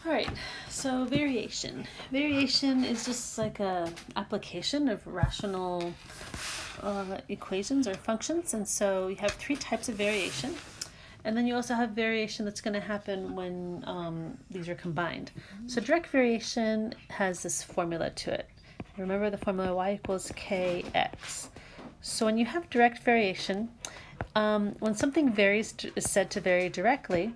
All right, so variation. Variation is just like a application of rational equations or functions, and so you have three types of variation. And then you also have variation that's going to happen when these are combined. So direct variation has this formula to it. Remember the formula y equals kx. So when you have direct variation, when something varies is said to vary directly,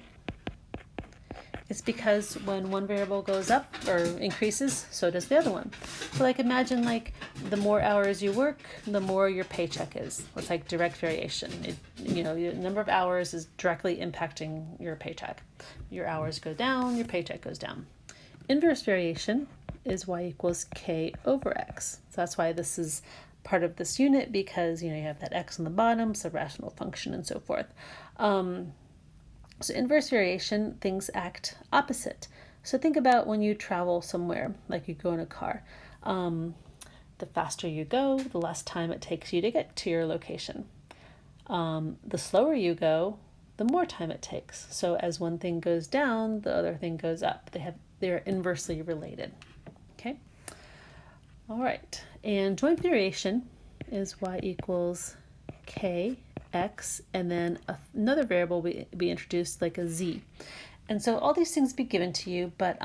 it's because when one variable goes up or increases, so does the other one. So like imagine like the more hours you work, the more your paycheck is. It's like direct variation. The number of hours is directly impacting your paycheck. Your hours go down, your paycheck goes down. Inverse variation is y equals k over x. So that's why this is part of this unit, because you have that x on the bottom, so rational function and so forth. So inverse variation, things act opposite. So think about when you travel somewhere, like you go in a car. The faster you go, the less time it takes you to get to your location. The slower you go, the more time it takes. So as one thing goes down, the other thing goes up. They're inversely related. Okay? All right. And joint variation is y equals k x, and then another variable will be introduced, like a z. And so all these things be given to you, but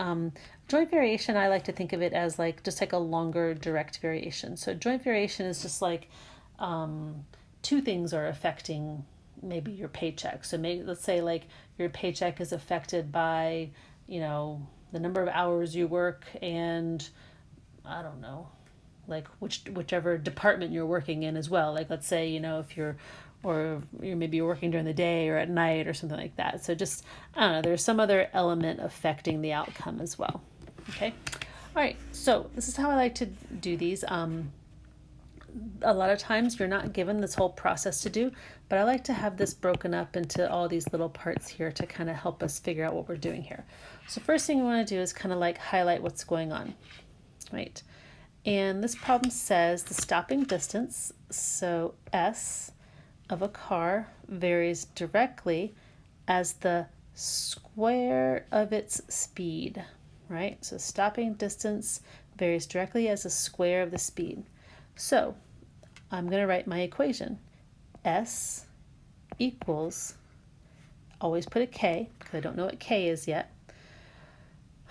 joint variation, I like to think of it as like just like a longer direct variation. So joint variation is just like two things are affecting maybe your paycheck. So maybe let's say like your paycheck is affected by the number of hours you work, and I don't know, like whichever department you're working in as well. Like let's say if you're maybe you're working during the day or at night or something like that. So just, I don't know, there's some other element affecting the outcome as well. Okay. All right. So this is how I like to do these. A lot of times you're not given this whole process to do, but I like to have this broken up into all these little parts here to kind of help us figure out what we're doing here. So first thing you want to do is kind of like highlight what's going on, right? And this problem says the stopping distance, so S of a car, varies directly as the square of its speed, right? So stopping distance varies directly as the square of the speed. So I'm going to write my equation. S equals, always put a K, because I don't know what K is yet,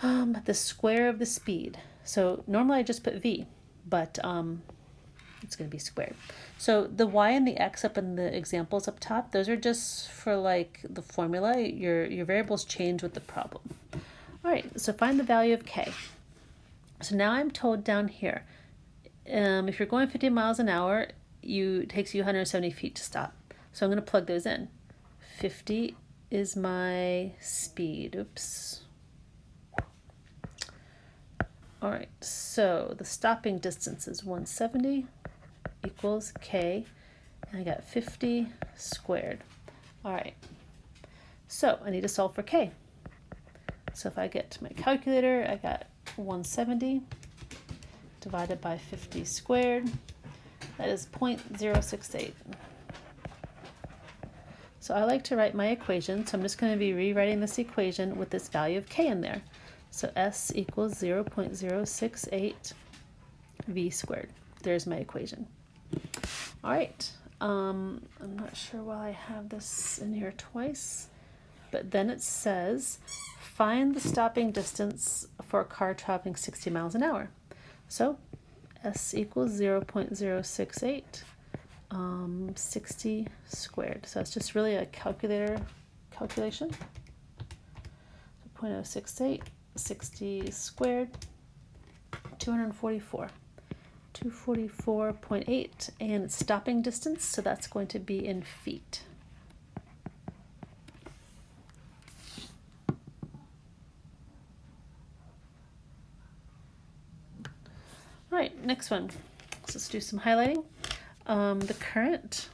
the square of the speed. So normally I just put V, but it's going to be squared. So the y and the x up in the examples up top, those are just for like the formula. Your variables change with the problem. All right, so find the value of k. So now I'm told down here, if you're going 50 miles an hour, it takes you 170 feet to stop. So I'm going to plug those in. 50 is my speed. Oops. All right, so the stopping distance is 170 equals k, and I got 50 squared. All right, so I need to solve for k. So if I get to my calculator, I got 170 divided by 50 squared. That is 0.068. So I like to write my equation, so I'm just going to be rewriting this equation with this value of k in there. So S equals 0.068 v squared. There's my equation. All right. I'm not sure why I have this in here twice, but then it says find the stopping distance for a car traveling 60 miles an hour. So S equals 0.068, 60 squared. So it's just really a calculator calculation. So 0.068. 60 squared, 244. 244.8, and stopping distance, so that's going to be in feet. All right, next one. Let's do some highlighting. The current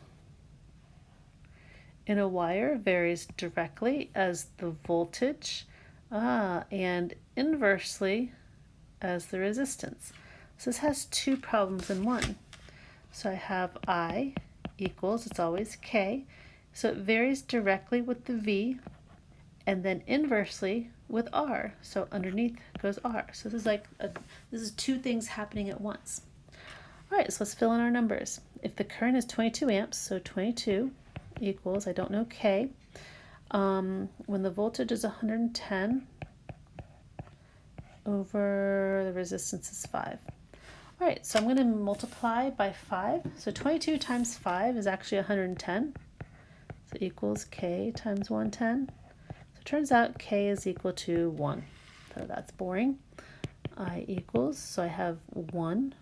in a wire varies directly as the voltage and inversely as the resistance. So this has two problems in one. So I have I equals, it's always K. So it varies directly with the V and then inversely with R. So underneath goes R. So this is this is two things happening at once. All right, so let's fill in our numbers. If the current is 22 amps, so 22 equals, I don't know, K. When the voltage is 110 over the resistance is 5. All right, so I'm going to multiply by 5. So 22 times 5 is actually 110. So equals K times 110. So it turns out K is equal to 1. So that's boring. I equals, so I have 1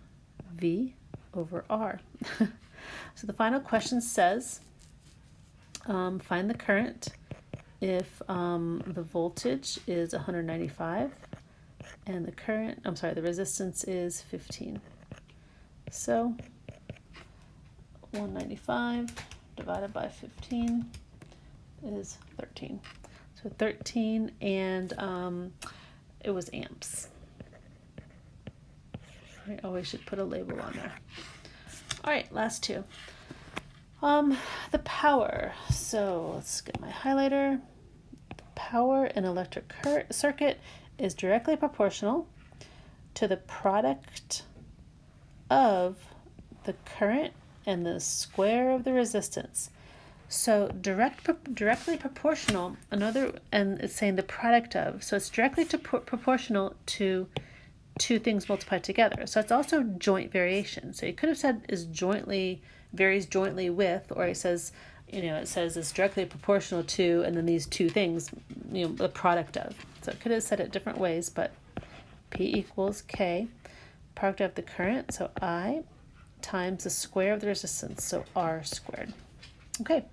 V over R. So the final question says, find the current if the voltage is 195 and the resistance is 15. So 195 divided by 15 is 13. So 13, and it was amps. I always should put a label on there. All right, last two. The power. So let's get my highlighter. The power in an electric circuit is directly proportional to the product of the current and the square of the resistance. So directly proportional, and it's saying the product of, so it's directly proportional to two things multiplied together. So it's also joint variation. So you could have said varies jointly with, or it says it's directly proportional to, and then these two things, the product of. So it could have said it different ways, but P equals K, product of the current, so I, times the square of the resistance, so R squared. Okay,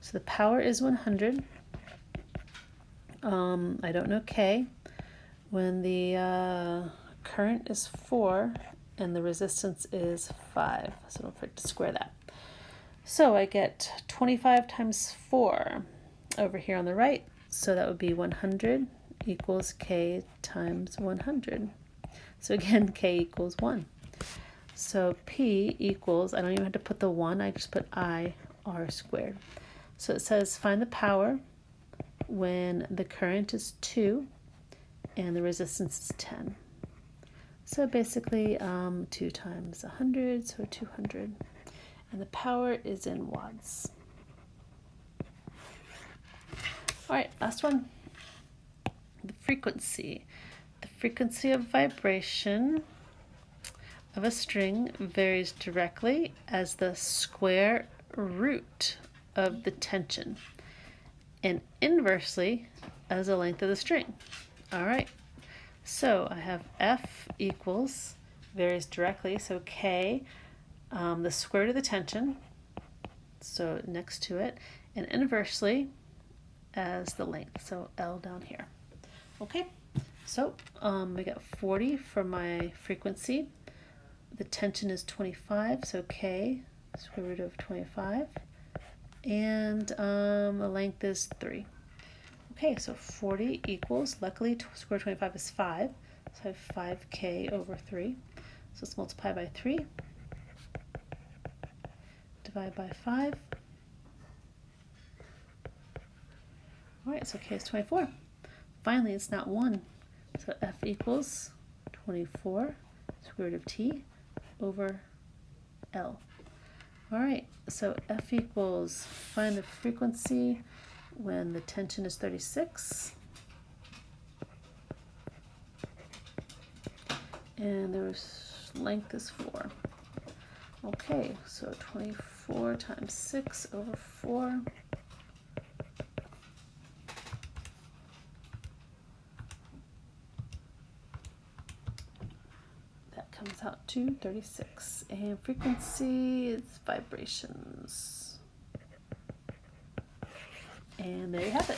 so the power is 100. I don't know K. When the current is 4 and the resistance is 5, so don't forget to square that. So I get 25 times 4 over here on the right, so that would be 100 equals K times 100. So again, K equals 1. So P equals, I don't even have to put the 1, I just put I R squared. So it says find the power when the current is 2 and the resistance is 10. So basically 2 times 100, so 200. And the power is in watts. All right, last one. The frequency. The frequency of vibration of a string varies directly as the square root of the tension, and inversely as the length of the string. All right, so I have F equals, varies directly, so K, the square root of the tension, so next to it, and inversely as the length, so L down here. Okay, so we got 40 for my frequency. The tension is 25, so K, square root of 25, and the length is 3. Okay, so 40 equals, luckily square root of 25 is 5, so I have 5K over 3. So let's multiply by 3, divide by 5. All right, so K is 24. Finally, it's not 1, so F equals 24 square root of T over L. All right, so F equals, find the frequency when the tension is 36 and the length is 4. Okay, so 24 times 6 over 4. That comes out to 36. And frequency is vibrations. And there you have it.